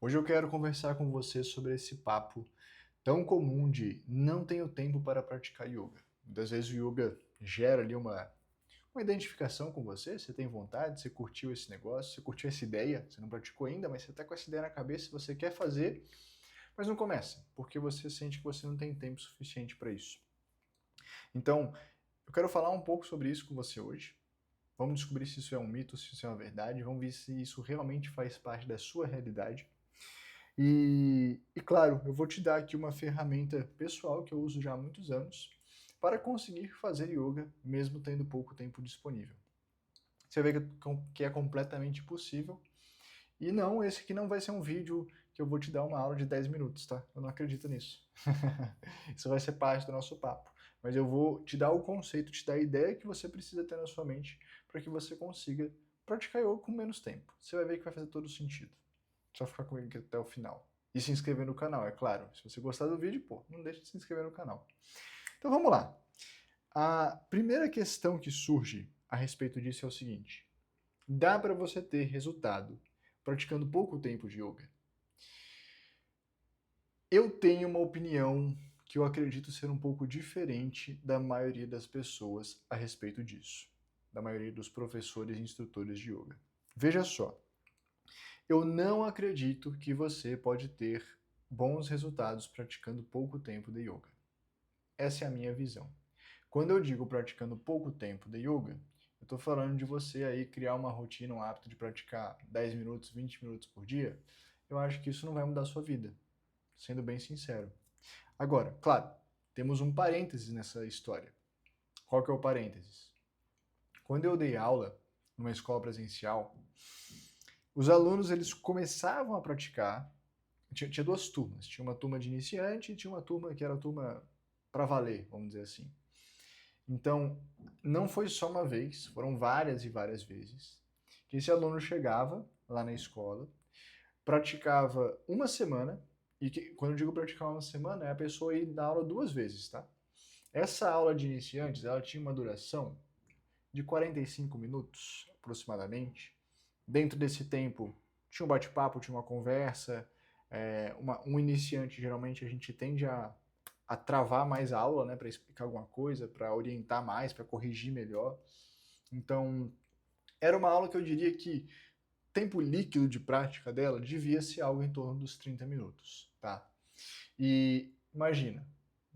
Hoje eu quero conversar com você sobre esse papo tão comum de não tenho tempo para praticar yoga. Muitas vezes o yoga gera ali uma identificação com você, você tem vontade, você curtiu esse negócio, você curtiu essa ideia, você não praticou ainda, mas você está com essa ideia na cabeça, você quer fazer, mas não começa, porque você sente que você não tem tempo suficiente para isso. Então, eu quero falar um pouco sobre isso com você hoje. Vamos descobrir se isso é um mito, se isso é uma verdade, vamos ver se isso realmente faz parte da sua realidade. E claro, eu vou te dar aqui uma ferramenta pessoal que eu uso já há muitos anos para conseguir fazer yoga mesmo tendo pouco tempo disponível. Você vê que é completamente possível. E não, esse aqui não vai ser um vídeo que eu vou te dar uma aula de 10 minutos, tá? Eu não acredito nisso. Isso vai ser parte do nosso papo. Mas eu vou te dar o conceito, te dar a ideia que você precisa ter na sua mente para que você consiga praticar yoga com menos tempo. Você vai ver que vai fazer todo sentido. Só ficar comigo aqui até o final. E se inscrever no canal, é claro. Se você gostar do vídeo, pô, não deixe de se inscrever no canal. Então vamos lá. A primeira questão que surge a respeito disso é o seguinte: dá para você ter resultado praticando pouco tempo de yoga? Eu tenho uma opinião que eu acredito ser um pouco diferente da maioria das pessoas a respeito disso, da maioria dos professores e instrutores de yoga. Veja só, eu não acredito que você pode ter bons resultados praticando pouco tempo de yoga. Essa é a minha visão. Quando eu digo praticando pouco tempo de yoga, eu estou falando de você aí criar uma rotina, um hábito de praticar 10 minutos, 20 minutos por dia. Eu acho que isso não vai mudar a sua vida, sendo bem sincero. Agora, claro, temos um parênteses nessa história. Qual que é o parênteses? Quando eu dei aula numa escola presencial, os alunos eles começavam a praticar. Tinha duas turmas. Tinha uma turma de iniciante e tinha uma turma que era a turma para valer, vamos dizer assim. Então, não foi só uma vez, foram várias e várias vezes que esse aluno chegava lá na escola, praticava uma semana, e quando eu digo praticar uma semana, é a pessoa ir dar aula duas vezes, tá? Essa aula de iniciantes, ela tinha uma duração de 45 minutos, aproximadamente. Dentro desse tempo, tinha um bate-papo, tinha uma conversa. Um iniciante, geralmente, a gente tende a travar mais a aula, né, para explicar alguma coisa, para orientar mais, para corrigir melhor. Então, era uma aula que eu diria que tempo líquido de prática dela devia ser algo em torno dos 30 minutos, tá? E imagina,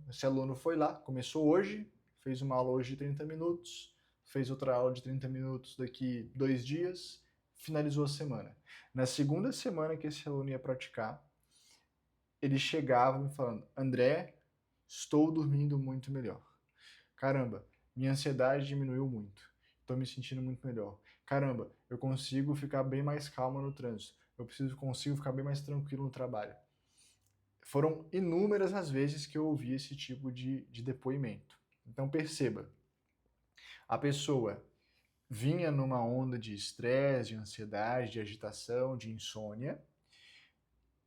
esse aluno foi lá, começou hoje, fez uma aula hoje de 30 minutos, fez outra aula de 30 minutos daqui 2 dias, finalizou a semana. Na segunda semana que esse aluno ia praticar, ele chegava me falando: André, estou dormindo muito melhor. Caramba, minha ansiedade diminuiu muito. Estou me sentindo muito melhor. Caramba, eu consigo ficar bem mais calma no trânsito. Consigo ficar bem mais tranquilo no trabalho. Foram inúmeras as vezes que eu ouvi esse tipo de depoimento. Então perceba, a pessoa vinha numa onda de estresse, de ansiedade, de agitação, de insônia.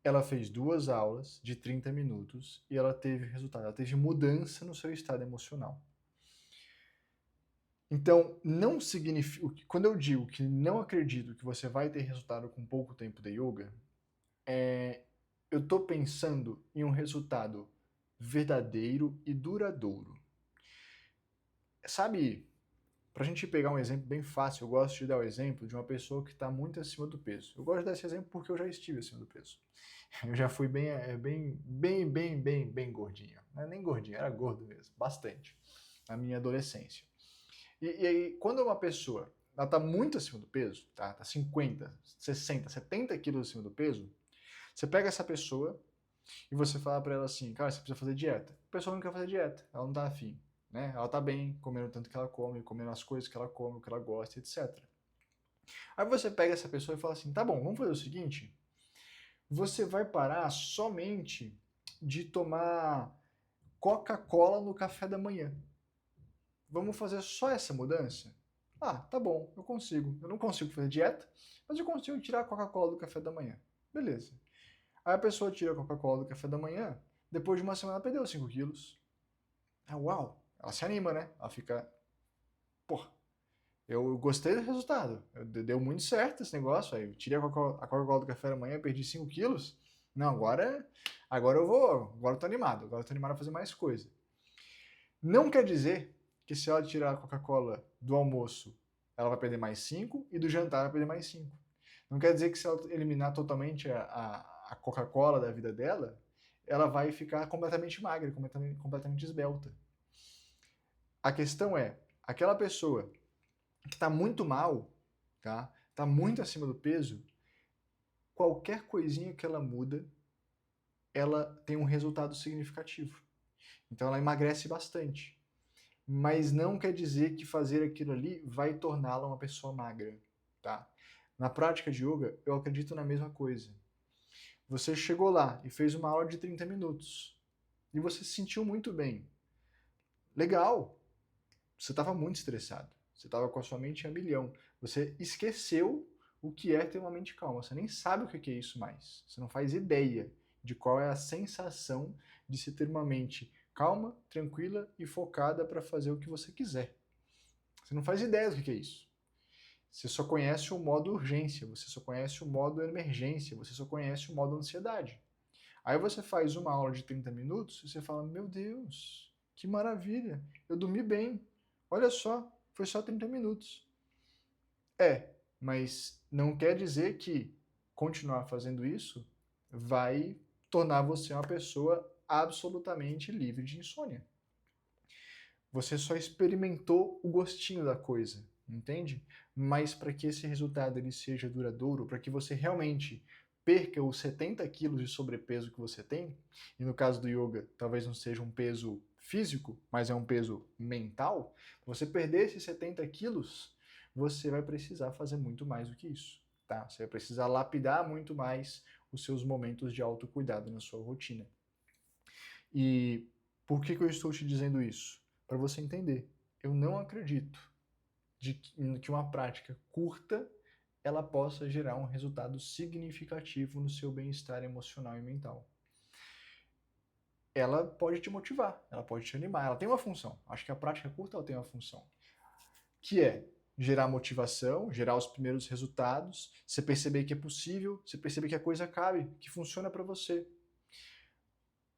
Ela fez duas aulas de 30 minutos e ela teve resultado, ela teve mudança no seu estado emocional. Então, não significa. Quando eu digo que não acredito que você vai ter resultado com pouco tempo de yoga, eu estou pensando em um resultado verdadeiro e duradouro. Sabe, para a gente pegar um exemplo bem fácil, eu gosto de dar o exemplo de uma pessoa que está muito acima do peso. Eu gosto de dar esse exemplo porque eu já estive acima do peso. Eu já fui bem gordinho. Não é nem gordinho, era gordo mesmo, bastante, na minha adolescência. E aí, quando uma pessoa ela tá muito acima do peso, tá 50, 60, 70 quilos acima do peso, você pega essa pessoa e você fala pra ela assim, cara, você precisa fazer dieta. A pessoa não quer fazer dieta, ela não tá afim, né? Ela tá bem, comendo tanto que ela come, comendo as coisas que ela come, o que ela gosta, etc. Aí você pega essa pessoa e fala assim, tá bom, vamos fazer o seguinte, você vai parar somente de tomar Coca-Cola no café da manhã. Vamos fazer só essa mudança? Ah, tá bom, eu consigo. Eu não consigo fazer dieta, mas eu consigo tirar a Coca-Cola do café da manhã. Beleza. Aí a pessoa tira a Coca-Cola do café da manhã, depois de uma semana ela perdeu 5 quilos. Ah, uau! Ela se anima, né? Ela fica, porra, Eu gostei do resultado. Deu muito certo esse negócio. Aí eu tirei a Coca-Cola do café da manhã, perdi 5 quilos. Não, agora eu vou. Agora eu tô animado. Agora eu tô animado a fazer mais coisa. Não quer dizer que se ela tirar a Coca-Cola do almoço, ela vai perder mais 5 e do jantar vai perder mais 5. Não quer dizer que se ela eliminar totalmente a Coca-Cola da vida dela, ela vai ficar completamente magra, completamente esbelta. A questão é, aquela pessoa que está muito mal, tá? Está muito acima do peso, qualquer coisinha que ela muda, ela tem um resultado significativo. Então ela emagrece bastante. Mas não quer dizer que fazer aquilo ali vai torná-la uma pessoa magra, tá? Na prática de yoga, eu acredito na mesma coisa. Você chegou lá e fez uma aula de 30 minutos e você se sentiu muito bem. Legal, você estava muito estressado. Você estava com a sua mente a milhão. Você esqueceu o que é ter uma mente calma. Você nem sabe o que é isso mais. Você não faz ideia de qual é a sensação de se ter uma mente calma, tranquila e focada para fazer o que você quiser. Você não faz ideia do que é isso. Você só conhece o modo urgência, você só conhece o modo emergência, você só conhece o modo ansiedade. Aí você faz uma aula de 30 minutos e você fala, meu Deus, que maravilha, eu dormi bem. Olha só, foi só 30 minutos. Mas não quer dizer que continuar fazendo isso vai tornar você uma pessoa absolutamente livre de insônia. Você só experimentou o gostinho da coisa, entende? Mas para que esse resultado ele seja duradouro, para que você realmente perca os 70 quilos de sobrepeso que você tem, e no caso do yoga talvez não seja um peso físico, mas é um peso mental, você perder esses 70 quilos, você vai precisar fazer muito mais do que isso, tá? Você vai precisar lapidar muito mais os seus momentos de autocuidado na sua rotina. E por que eu estou te dizendo isso? Para você entender. Eu não acredito que uma prática curta ela possa gerar um resultado significativo no seu bem-estar emocional e mental. Ela pode te motivar, ela pode te animar, ela tem uma função. Acho que a prática curta ela tem uma função, que é gerar motivação, gerar os primeiros resultados, você perceber que é possível, você perceber que a coisa cabe, que funciona para você.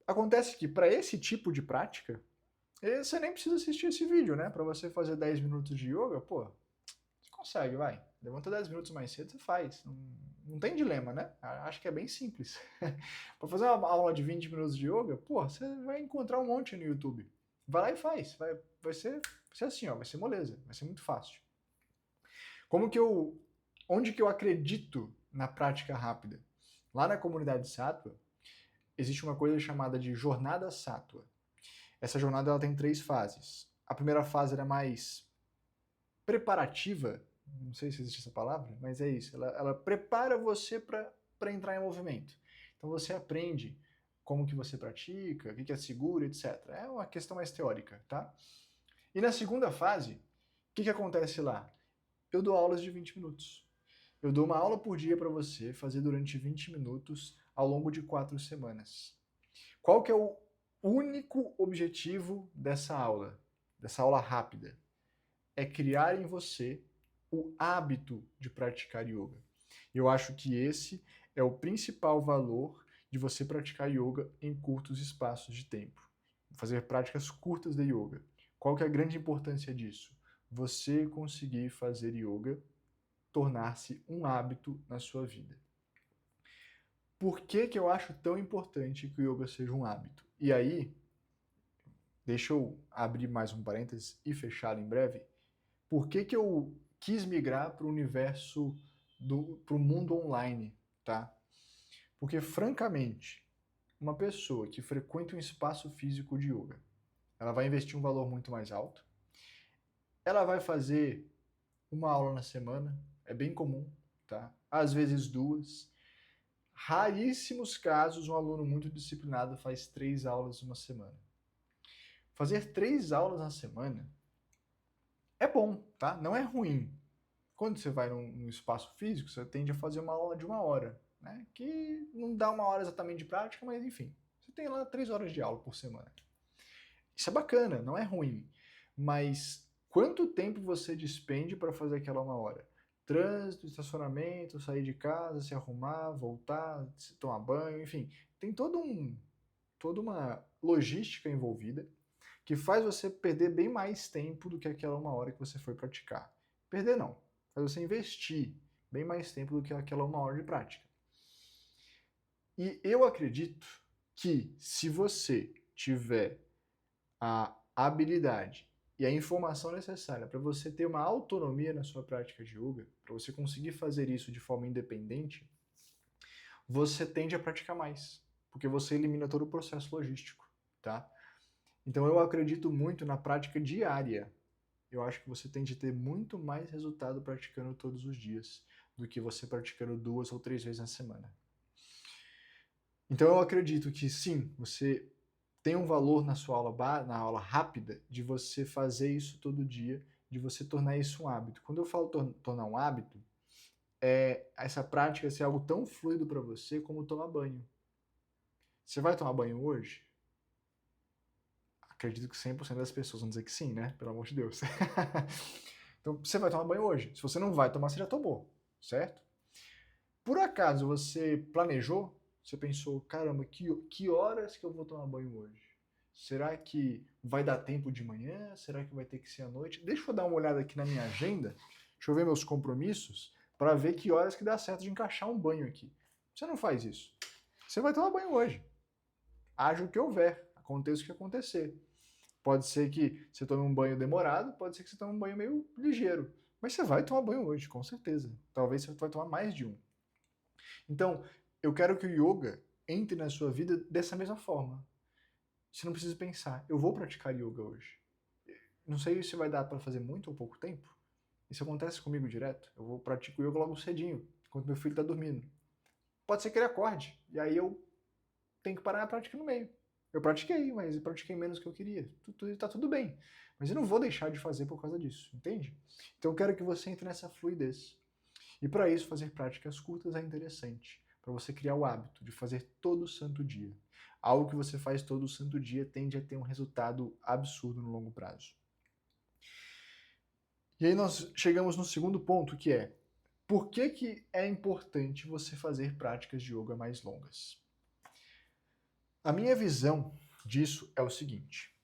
Acontece que para esse tipo de prática, você nem precisa assistir esse vídeo, né? Para você fazer 10 minutos de yoga, pô, você consegue, vai. Levanta 10 minutos mais cedo, você faz. Não tem dilema, né? Acho que é bem simples. Para fazer uma aula de 20 minutos de yoga, pô, você vai encontrar um monte no YouTube. Vai lá e faz. Vai ser assim, ó, vai ser moleza, vai ser muito fácil. Onde que eu acredito na prática rápida? Lá na comunidade Sattva, existe uma coisa chamada de jornada Sattva. Essa jornada ela tem 3 fases. A primeira fase era mais preparativa, não sei se existe essa palavra, mas é isso. Ela prepara você para entrar em movimento. Então você aprende como que você pratica, o que é seguro, etc. É uma questão mais teórica, tá? E na segunda fase, o que acontece lá? Eu dou aulas de 20 minutos. Eu dou uma aula por dia para você fazer durante 20 minutos ao longo de 4 semanas. Qual que é o único objetivo dessa aula rápida? É criar em você o hábito de praticar yoga. Eu acho que esse é o principal valor de você praticar yoga em curtos espaços de tempo. Fazer práticas curtas de yoga. Qual que é a grande importância disso? Você conseguir fazer yoga tornar-se um hábito na sua vida. Por que eu acho tão importante que o yoga seja um hábito? E aí, deixa eu abrir mais um parênteses e fechar em breve. Por que eu quis migrar para o universo, para o mundo online, tá? Porque, francamente, uma pessoa que frequenta um espaço físico de yoga, ela vai investir um valor muito mais alto, ela vai fazer uma aula na semana, é bem comum, tá? Às vezes 2. Raríssimos casos um aluno muito disciplinado faz 3 aulas uma semana. Fazer 3 aulas na semana é bom, tá? Não é ruim. Quando você vai num espaço físico, você tende a fazer uma aula de 1 hora, né? Que não dá 1 hora exatamente de prática, mas enfim. Você tem lá 3 horas de aula por semana. Isso é bacana, não é ruim. Mas quanto tempo você despende para fazer aquela 1 hora? Trânsito, estacionamento, sair de casa, se arrumar, voltar, se tomar banho, enfim. Tem toda uma logística envolvida que faz você perder bem mais tempo do que aquela 1 hora que você foi praticar. Perder não, faz você investir bem mais tempo do que aquela 1 hora de prática. E eu acredito que se você tiver a habilidade e a informação necessária para você ter uma autonomia na sua prática de yoga, para você conseguir fazer isso de forma independente, você tende a praticar mais, porque você elimina todo o processo logístico, tá? Então eu acredito muito na prática diária. Eu acho que você tende a ter muito mais resultado praticando todos os dias do que você praticando 2 ou 3 vezes na semana. Então eu acredito que sim, você tem um valor na sua aula, na aula rápida, de você fazer isso todo dia, de você tornar isso um hábito. Quando eu falo tornar um hábito, essa prática ser algo tão fluido para você como tomar banho. Você vai tomar banho hoje? Acredito que 100% das pessoas vão dizer que sim, né? Pelo amor de Deus. Então, você vai tomar banho hoje. Se você não vai tomar, você já tomou, certo? Por acaso você planejou? Você pensou, caramba, que horas que eu vou tomar banho hoje? Será que vai dar tempo de manhã? Será que vai ter que ser à noite? Deixa eu dar uma olhada aqui na minha agenda. Deixa eu ver meus compromissos para ver que horas que dá certo de encaixar um banho aqui. Você não faz isso. Você vai tomar banho hoje. Haja o que houver, aconteça o que acontecer. Pode ser que você tome um banho demorado, pode ser que você tome um banho meio ligeiro. Mas você vai tomar banho hoje, com certeza. Talvez você vai tomar mais de um. Então, eu quero que o yoga entre na sua vida dessa mesma forma. Você não precisa pensar, eu vou praticar yoga hoje. Não sei se vai dar para fazer muito ou pouco tempo. Isso acontece comigo direto. Eu vou praticar yoga logo cedinho, enquanto meu filho está dormindo. Pode ser que ele acorde, e aí eu tenho que parar a prática no meio. Eu pratiquei, mas eu pratiquei menos do que eu queria. Tá tudo bem. Mas eu não vou deixar de fazer por causa disso, entende? Então eu quero que você entre nessa fluidez. E para isso, fazer práticas curtas é interessante. Para você criar o hábito de fazer todo santo dia. Algo que você faz todo santo dia tende a ter um resultado absurdo no longo prazo. E aí nós chegamos no segundo ponto, que é por que é importante você fazer práticas de yoga mais longas? A minha visão disso é o seguinte.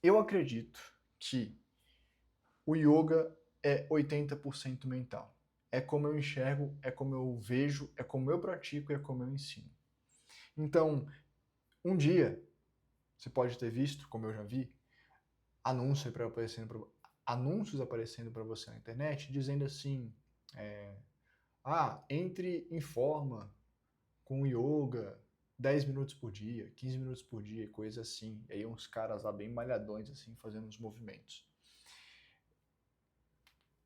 Eu acredito que o yoga é 80% mental. É como eu enxergo, é como eu vejo, é como eu pratico e é como eu ensino. Então, um dia, você pode ter visto, como eu já vi, anúncios aparecendo para você na internet dizendo assim, entre em forma com yoga 10 minutos por dia, 15 minutos por dia, coisa assim. E aí uns caras lá bem malhadões assim, fazendo uns movimentos.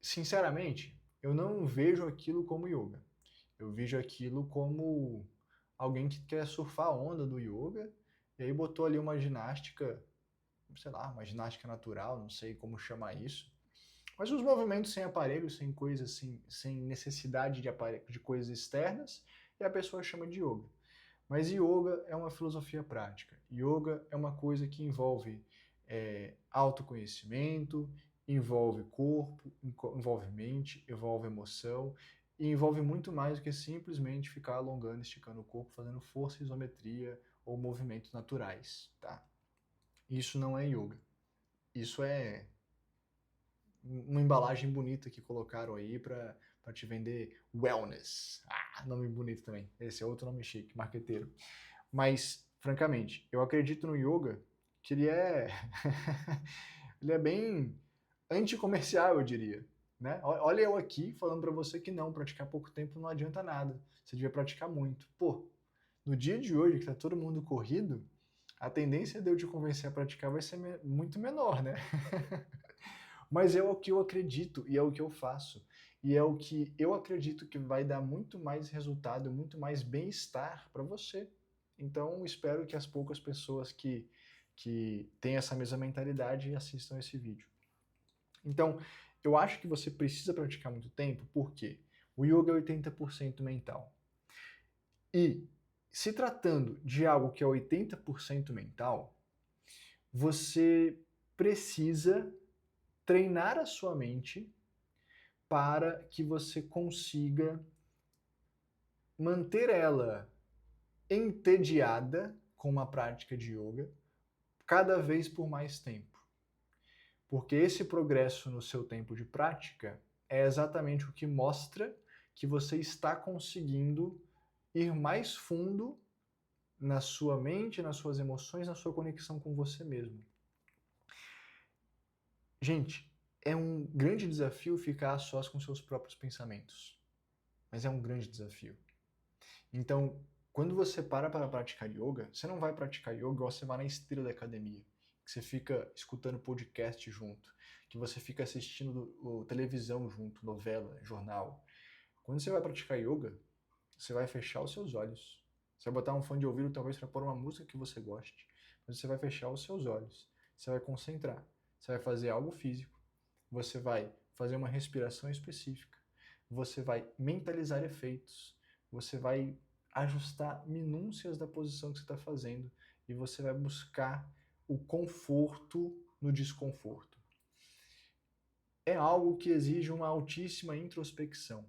Sinceramente, eu não vejo aquilo como yoga. Eu vejo aquilo como alguém que quer surfar a onda do yoga e aí botou ali uma ginástica, sei lá, uma ginástica natural, não sei como chamar isso. Mas os movimentos sem aparelho, sem coisas assim, sem necessidade de coisas externas, e a pessoa chama de yoga. Mas yoga é uma filosofia prática. Yoga é uma coisa que envolve autoconhecimento, envolve corpo, envolve mente, envolve emoção, e envolve muito mais do que simplesmente ficar alongando, esticando o corpo, fazendo força, isometria ou movimentos naturais, tá? Isso não é yoga. Isso é uma embalagem bonita que colocaram aí para te vender wellness. Nome bonito também. Esse é outro nome chique, marqueteiro. Mas, francamente, eu acredito no yoga que ele é ele é bem anticomercial, eu diria. Né? Olha eu aqui falando para você que não, praticar pouco tempo não adianta nada. Você devia praticar muito. Pô, no dia de hoje, que tá todo mundo corrido, a tendência de eu te convencer a praticar vai ser muito menor, né? Mas é o que eu acredito e é o que eu faço. E é o que eu acredito que vai dar muito mais resultado, muito mais bem-estar para você. Então, espero que as poucas pessoas que têm essa mesma mentalidade assistam esse vídeo. Então, eu acho que você precisa praticar muito tempo, porque o yoga é 80% mental. E, se tratando de algo que é 80% mental, você precisa treinar a sua mente para que você consiga manter ela entediada com uma prática de yoga cada vez por mais tempo. Porque esse progresso no seu tempo de prática é exatamente o que mostra que você está conseguindo ir mais fundo na sua mente, nas suas emoções, na sua conexão com você mesmo. Gente, é um grande desafio ficar a sós com seus próprios pensamentos. Mas é um grande desafio. Então, quando você para praticar yoga, você não vai praticar yoga igual você vai na esteira da academia, que você fica escutando podcast junto, que você fica assistindo televisão junto, novela, jornal. Quando você vai praticar yoga, você vai fechar os seus olhos. Você vai botar um fone de ouvido talvez para pôr uma música que você goste, mas você vai fechar os seus olhos. Você vai concentrar. Você vai fazer algo físico. Você vai fazer uma respiração específica. Você vai mentalizar efeitos. Você vai ajustar minúcias da posição que você está fazendo e você vai buscar o conforto no desconforto. É algo que exige uma altíssima introspecção.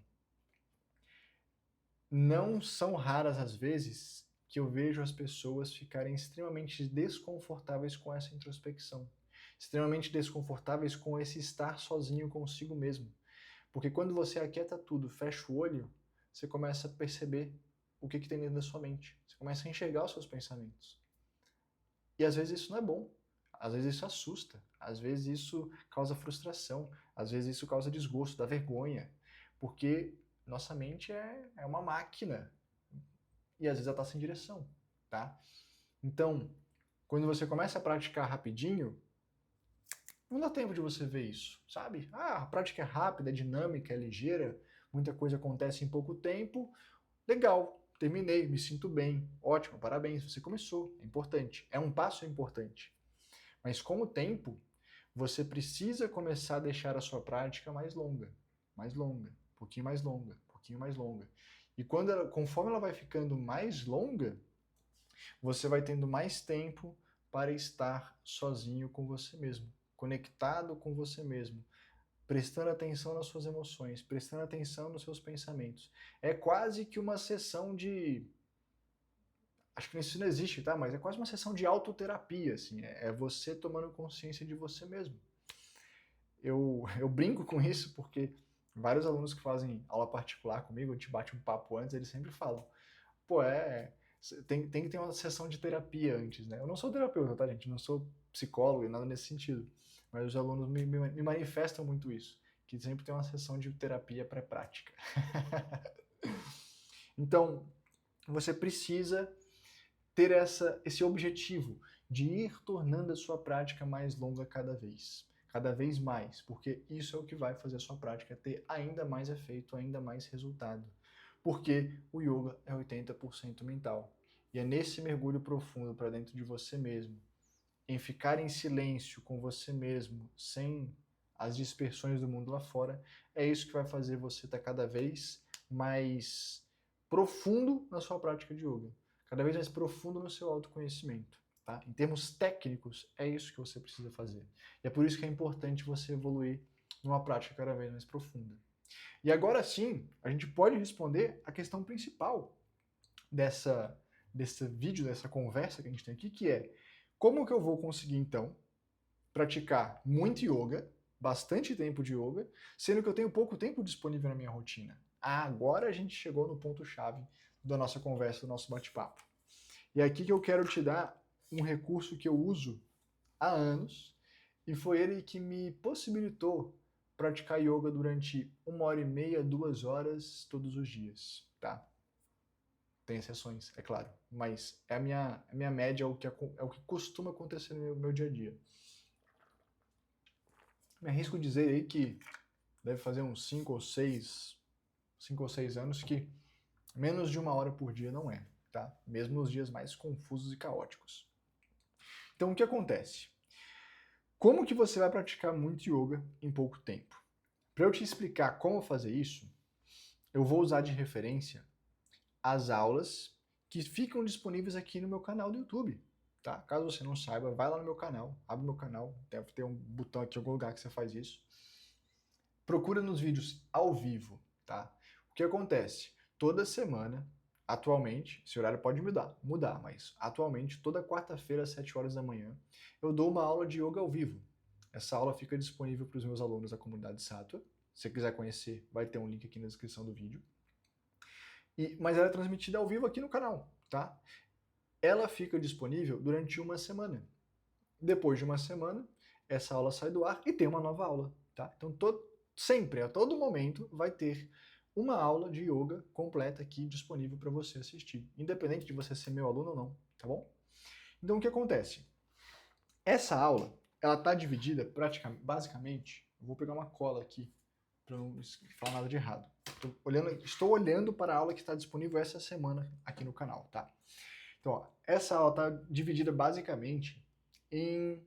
Não são raras as vezes que eu vejo as pessoas ficarem extremamente desconfortáveis com essa introspecção, extremamente desconfortáveis com esse estar sozinho consigo mesmo. Porque quando você aquieta tudo, fecha o olho, você começa a perceber o que tem dentro da sua mente. Você começa a enxergar os seus pensamentos. E às vezes isso não é bom. Às vezes isso assusta. Às vezes isso causa frustração. Às vezes isso causa desgosto, dá vergonha. Porque nossa mente é uma máquina. E às vezes ela está sem direção, tá? Então, quando você começa a praticar rapidinho, não dá tempo de você ver isso, sabe? A prática é rápida, é dinâmica, é ligeira, muita coisa acontece em pouco tempo. Legal, terminei, me sinto bem, ótimo, parabéns, você começou, é importante, é um passo importante. Mas com o tempo, você precisa começar a deixar a sua prática mais longa, um pouquinho mais longa, um pouquinho mais longa. E conforme ela vai ficando mais longa, você vai tendo mais tempo para estar sozinho com você mesmo, conectado com você mesmo, prestando atenção nas suas emoções, prestando atenção nos seus pensamentos. É quase que uma sessão de... Acho que isso não existe, tá? Mas é quase uma sessão de autoterapia, assim. É você tomando consciência de você mesmo. Eu brinco com isso porque vários alunos que fazem aula particular comigo, a gente bate um papo antes, eles sempre falam, pô, tem que ter uma sessão de terapia antes, né? Eu não sou terapeuta, tá, gente? Não sou psicólogo e nada nesse sentido. Mas os alunos me manifestam muito isso, que sempre tem uma sessão de terapia pré-prática. Então, você precisa ter esse objetivo de ir tornando a sua prática mais longa cada vez mais, porque isso é o que vai fazer a sua prática ter ainda mais efeito, ainda mais resultado. Porque o yoga é 80% mental. E é nesse mergulho profundo para dentro de você mesmo, em ficar em silêncio com você mesmo, sem as dispersões do mundo lá fora, é isso que vai fazer você estar cada vez mais profundo na sua prática de yoga, cada vez mais profundo no seu autoconhecimento. Tá? Em termos técnicos, é isso que você precisa fazer. E é por isso que é importante você evoluir numa prática cada vez mais profunda. E agora sim, a gente pode responder a questão principal desse vídeo, dessa conversa que a gente tem aqui, que é como que eu vou conseguir, então, praticar muito yoga, bastante tempo de yoga, sendo que eu tenho pouco tempo disponível na minha rotina. Agora a gente chegou no ponto-chave da nossa conversa, do nosso bate-papo. E é aqui que eu quero te dar um recurso que eu uso há anos, e foi ele que me possibilitou praticar yoga durante 1h30, 2 horas todos os dias, tá? Tem exceções, é claro, mas é a minha média, é o que costuma acontecer no meu dia a dia. Me arrisco dizer aí que deve fazer uns 5 ou 6 anos que menos de 1 hora por dia não é, tá? Mesmo nos dias mais confusos e caóticos. Então, o que acontece? Como que você vai praticar muito yoga em pouco tempo? Para eu te explicar como fazer isso, eu vou usar de referência as aulas que ficam disponíveis aqui no meu canal do YouTube, tá? Caso você não saiba, vai lá no meu canal, abre o meu canal, deve ter um botão aqui em algum lugar que você faz isso. Procura nos vídeos ao vivo, tá? O que acontece? Toda semana, atualmente, esse horário pode mudar, mas atualmente, toda quarta-feira às 7 horas da manhã, eu dou uma aula de yoga ao vivo. Essa aula fica disponível para os meus alunos da comunidade Sattva. Se você quiser conhecer, vai ter um link aqui na descrição do vídeo. Mas ela é transmitida ao vivo aqui no canal, tá? Ela fica disponível durante uma semana. Depois de uma semana, essa aula sai do ar e tem uma nova aula, tá? Então, sempre, a todo momento, vai ter uma aula de yoga completa aqui disponível para você assistir, independente de você ser meu aluno ou não, tá bom? Então, o que acontece? Essa aula, ela está dividida basicamente, eu vou pegar uma cola aqui para não falar nada de errado. Estou olhando para a aula que está disponível essa semana aqui no canal, tá? Então, ó, essa aula está dividida basicamente em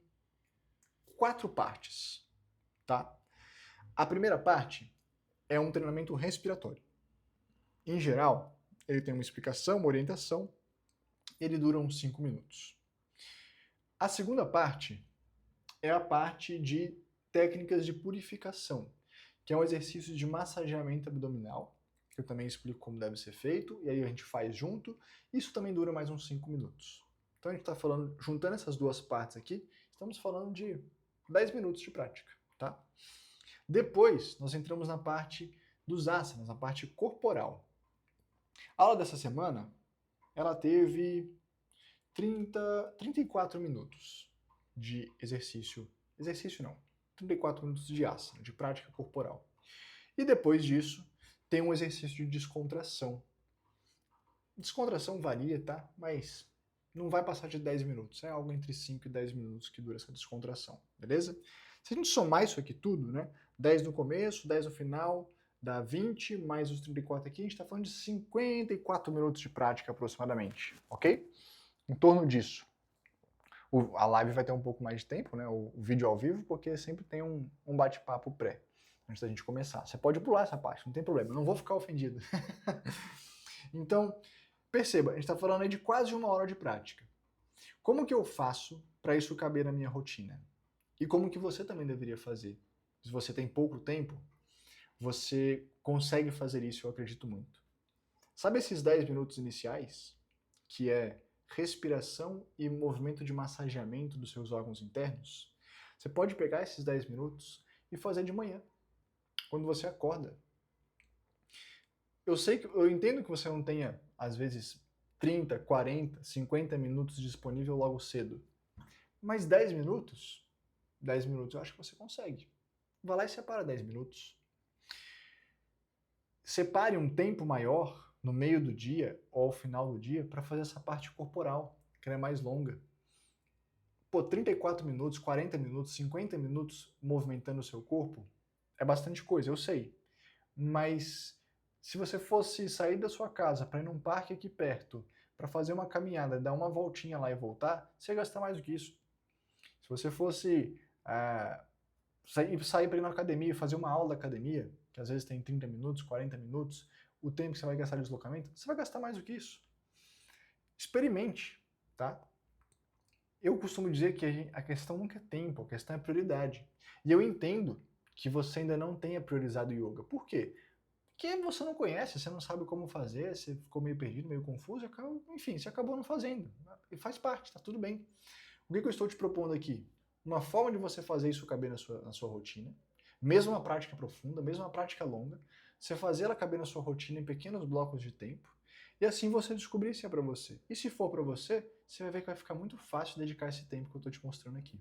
4 partes, tá? A primeira parte é um treinamento respiratório. Em geral, ele tem uma explicação, uma orientação, ele dura uns 5 minutos. A segunda parte é a parte de técnicas de purificação, que é um exercício de massageamento abdominal, que eu também explico como deve ser feito, e aí a gente faz junto. Isso também dura mais uns 5 minutos. Então a gente está falando, juntando essas duas partes aqui, estamos falando de 10 minutos de prática, tá? Depois, nós entramos na parte dos asanas, na parte corporal. A aula dessa semana, ela teve 34 minutos de exercício. Exercício não, 34 minutos de asana, de prática corporal. E depois disso, tem um exercício de descontração. Descontração varia, tá? Mas não vai passar de 10 minutos. É algo entre 5 e 10 minutos que dura essa descontração, beleza? Se a gente somar isso aqui tudo, né? 10 no começo, 10 no final, dá 20, mais os 34 aqui, a gente está falando de 54 minutos de prática aproximadamente, ok? Em torno disso. A live vai ter um pouco mais de tempo, né? O vídeo ao vivo, porque sempre tem um bate-papo pré, antes da gente começar. Você pode pular essa parte, não tem problema, eu não vou ficar ofendido. Então, perceba, a gente está falando aí de quase 1 hora de prática. Como que eu faço para isso caber na minha rotina? E como que você também deveria fazer? Se você tem pouco tempo, você consegue fazer isso, eu acredito muito. Sabe esses 10 minutos iniciais, que é respiração e movimento de massageamento dos seus órgãos internos? Você pode pegar esses 10 minutos e fazer de manhã, quando você acorda. Eu entendo que você não tenha, às vezes, 30, 40, 50 minutos disponível logo cedo. Mas 10 minutos eu acho que você consegue. Vai lá e separa 10 minutos. Separe um tempo maior no meio do dia ou ao final do dia para fazer essa parte corporal, que é mais longa. Pô, 34 minutos, 40 minutos, 50 minutos movimentando o seu corpo é bastante coisa, eu sei. Mas se você fosse sair da sua casa para ir num parque aqui perto, para fazer uma caminhada, dar uma voltinha lá e voltar, você gasta mais do que isso. Se você fosse sair para ir na academia, fazer uma aula da academia, que às vezes tem 30 minutos, 40 minutos, o tempo que você vai gastar de deslocamento, você vai gastar mais do que isso. Experimente, tá? Eu costumo dizer que a questão nunca é tempo, a questão é prioridade. E eu entendo que você ainda não tenha priorizado o yoga. Por quê? Porque você não conhece, você não sabe como fazer, você ficou meio perdido, meio confuso, enfim, você acabou não fazendo. E faz parte, tá tudo bem. O que eu estou te propondo aqui? Uma forma de você fazer isso caber na sua rotina, mesmo uma prática profunda, mesmo uma prática longa, você fazer ela caber na sua rotina em pequenos blocos de tempo, e assim você descobrir se é para você. E se for para você, você vai ver que vai ficar muito fácil dedicar esse tempo que eu estou te mostrando aqui.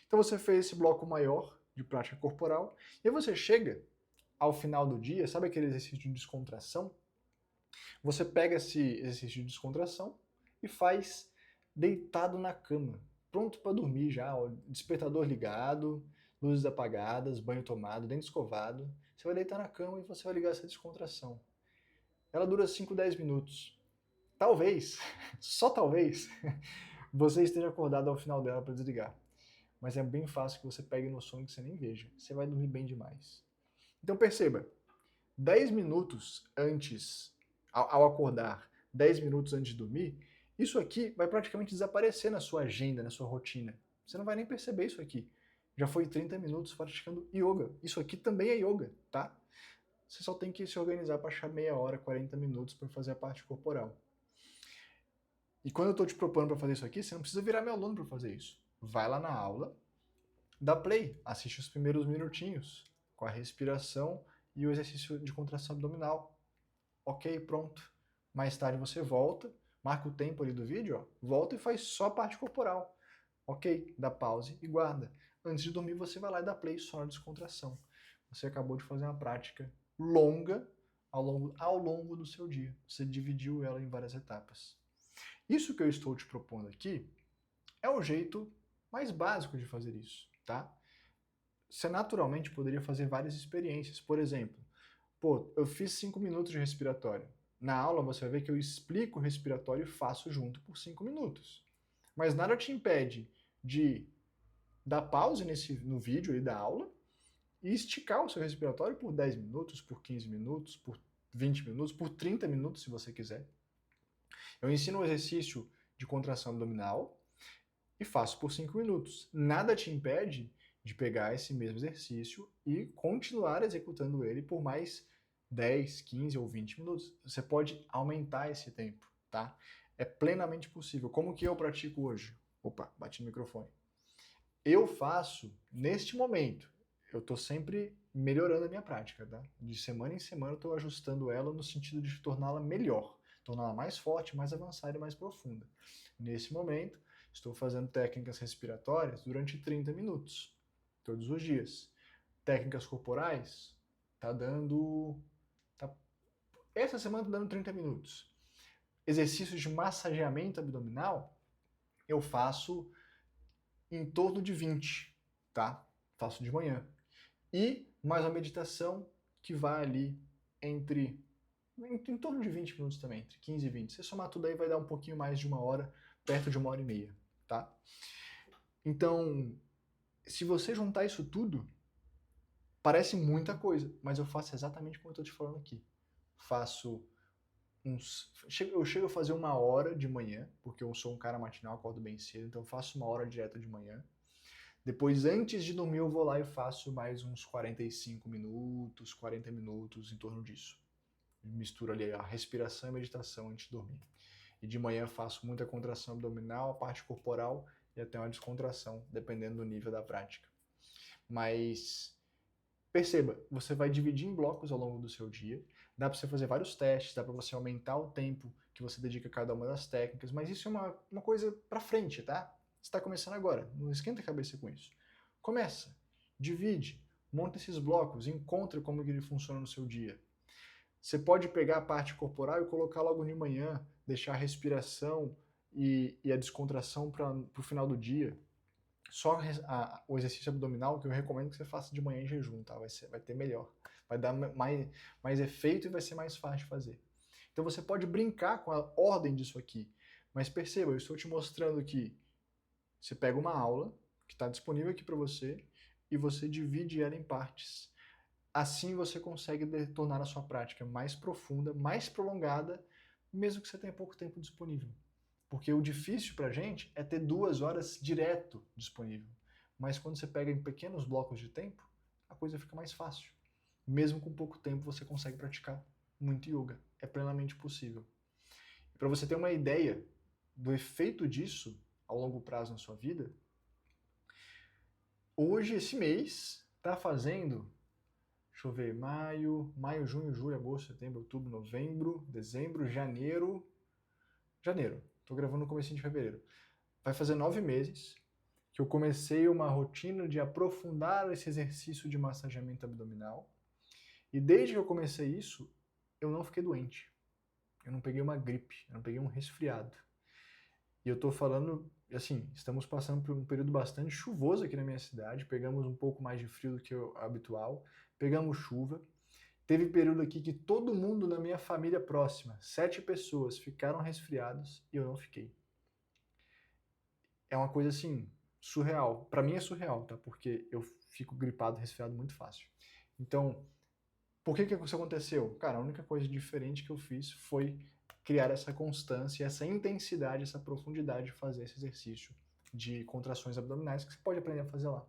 Então você fez esse bloco maior de prática corporal, e aí você chega ao final do dia, sabe aquele exercício de descontração? Você pega esse exercício de descontração e faz deitado na cama, pronto para dormir já, ó, despertador ligado, luzes apagadas, banho tomado, dente escovado. Você vai deitar na cama e você vai ligar essa descontração. Ela dura 5, 10 minutos. Talvez, só talvez, você esteja acordado ao final dela para desligar. Mas é bem fácil que você pegue no sono que você nem veja. Você vai dormir bem demais. Então perceba, 10 minutos antes, ao acordar, 10 minutos antes de dormir, Isso aqui vai praticamente desaparecer na sua agenda, na sua rotina. Você não vai nem perceber isso aqui. Já foi 30 minutos praticando yoga. Isso aqui também é yoga, tá? Você só tem que se organizar para achar meia hora, 40 minutos para fazer a parte corporal. E quando eu estou te propondo para fazer isso aqui, você não precisa virar meu aluno para fazer isso. Vai lá na aula, dá play, assiste os primeiros minutinhos com a respiração e o exercício de contração abdominal. Ok, pronto. Mais tarde você volta, marca o tempo ali do vídeo, ó, volta e faz só a parte corporal. Ok, dá pause e guarda. Antes de dormir você vai lá e dá play só na descontração. Você acabou de fazer uma prática longa ao longo do seu dia. Você dividiu ela em várias etapas. Isso que eu estou te propondo aqui é o jeito mais básico de fazer isso, tá? Você naturalmente poderia fazer várias experiências. Por exemplo, eu fiz 5 minutos de respiratório. Na aula você vai ver que eu explico o respiratório e faço junto por 5 minutos. Mas nada te impede de dar pause no vídeo aí da aula e esticar o seu respiratório por 10 minutos, por 15 minutos, por 20 minutos, por 30 minutos, se você quiser. Eu ensino um exercício de contração abdominal e faço por 5 minutos. Nada te impede de pegar esse mesmo exercício e continuar executando ele por mais 10, 15 ou 20 minutos. Você pode aumentar esse tempo, tá? É plenamente possível. Como que eu pratico hoje? Opa, bati no microfone. Eu faço, neste momento, eu estou sempre melhorando a minha prática, tá? De semana em semana eu estou ajustando ela no sentido de torná-la melhor, torná-la mais forte, mais avançada e mais profunda. Nesse momento, estou fazendo técnicas respiratórias durante 30 minutos, todos os dias. Técnicas corporais, essa semana está dando 30 minutos. Exercícios de massageamento abdominal, eu faço em torno de 20, tá? Faço de manhã. E mais uma meditação que vai ali em torno de 20 minutos também, entre 15 e 20. Se você somar tudo aí vai dar um pouquinho mais de uma hora, perto de 1h30, tá? Então, se você juntar isso tudo, parece muita coisa, mas eu faço exatamente como eu estou te falando aqui. Eu chego a fazer 1 hora de manhã, porque eu sou um cara matinal, acordo bem cedo, então eu faço 1 hora direto de manhã. Depois, antes de dormir, eu vou lá e faço mais uns 45 minutos, 40 minutos, em torno disso. Misturo ali a respiração e a meditação antes de dormir. E de manhã faço muita contração abdominal, a parte corporal e até uma descontração, dependendo do nível da prática. Mas perceba, você vai dividir em blocos ao longo do seu dia, dá para você fazer vários testes, dá para você aumentar o tempo que você dedica a cada uma das técnicas, mas isso é uma coisa para frente, tá? Você está começando agora, não esquenta a cabeça com isso. Começa, divide, monta esses blocos, encontra como que ele funciona no seu dia. Você pode pegar a parte corporal e colocar logo de manhã, deixar a respiração e a descontração para o final do dia. Só o exercício abdominal que eu recomendo que você faça de manhã em jejum, tá? Vai ter melhor. Vai dar mais efeito e vai ser mais fácil de fazer. Então você pode brincar com a ordem disso aqui. Mas perceba, eu estou te mostrando que você pega uma aula que está disponível aqui para você e você divide ela em partes. Assim você consegue tornar a sua prática mais profunda, mais prolongada, mesmo que você tenha pouco tempo disponível. Porque o difícil pra gente é ter 2 horas direto disponível. Mas quando você pega em pequenos blocos de tempo, a coisa fica mais fácil. Mesmo com pouco tempo você consegue praticar muito yoga. É plenamente possível. E para você ter uma ideia do efeito disso ao longo prazo na sua vida, hoje, esse mês, tá fazendo, deixa eu ver, maio, junho, julho, agosto, setembro, outubro, novembro, dezembro, janeiro. Tô gravando no comecinho de fevereiro. Vai fazer 9 meses que eu comecei uma rotina de aprofundar esse exercício de massageamento abdominal. E desde que eu comecei isso, eu não fiquei doente. Eu não peguei uma gripe, eu não peguei um resfriado. E eu tô falando, assim, estamos passando por um período bastante chuvoso aqui na minha cidade, pegamos um pouco mais de frio do que o habitual, pegamos chuva. Teve período aqui que todo mundo na minha família próxima, 7 pessoas, ficaram resfriados e eu não fiquei. É uma coisa assim, surreal. Pra mim é surreal, tá? Porque eu fico gripado, resfriado muito fácil. Então, por que isso aconteceu? Cara, a única coisa diferente que eu fiz foi criar essa constância, essa intensidade, essa profundidade de fazer esse exercício de contrações abdominais que você pode aprender a fazer lá.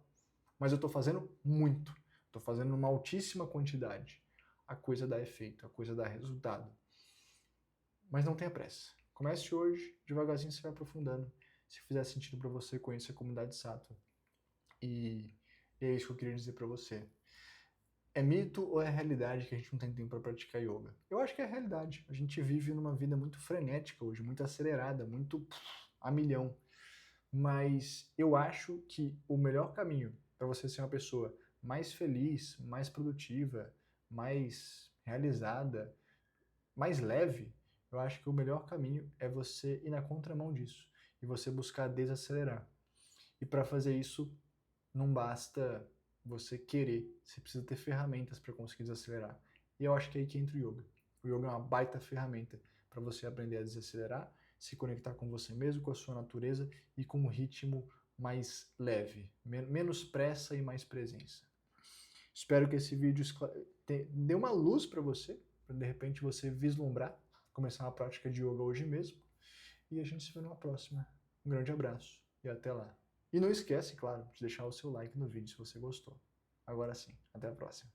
Mas eu estou fazendo muito, estou fazendo numa altíssima quantidade. A coisa dá efeito, a coisa dá resultado. Mas não tenha pressa. Comece hoje, devagarzinho você vai aprofundando. Se fizer sentido para você, conheça a comunidade Sattva. E é isso que eu queria dizer para você. É mito ou é realidade que a gente não tem tempo para praticar yoga? Eu acho que é realidade. A gente vive numa vida muito frenética hoje, muito acelerada, muito a milhão. Mas eu acho que o melhor caminho para você ser uma pessoa mais feliz, mais produtiva, mais realizada, mais leve, eu acho que o melhor caminho é você ir na contramão disso e você buscar desacelerar. E para fazer isso, não basta você querer, você precisa ter ferramentas para conseguir desacelerar. E eu acho que é aí que entra o yoga. O yoga é uma baita ferramenta para você aprender a desacelerar, se conectar com você mesmo, com a sua natureza e com um ritmo mais leve, menos pressa e mais presença. Espero que esse vídeo dê uma luz para você, para de repente você vislumbrar, começar uma prática de yoga hoje mesmo. E a gente se vê numa próxima. Um grande abraço e até lá. E não esquece, claro, de deixar o seu like no vídeo se você gostou. Agora sim, até a próxima.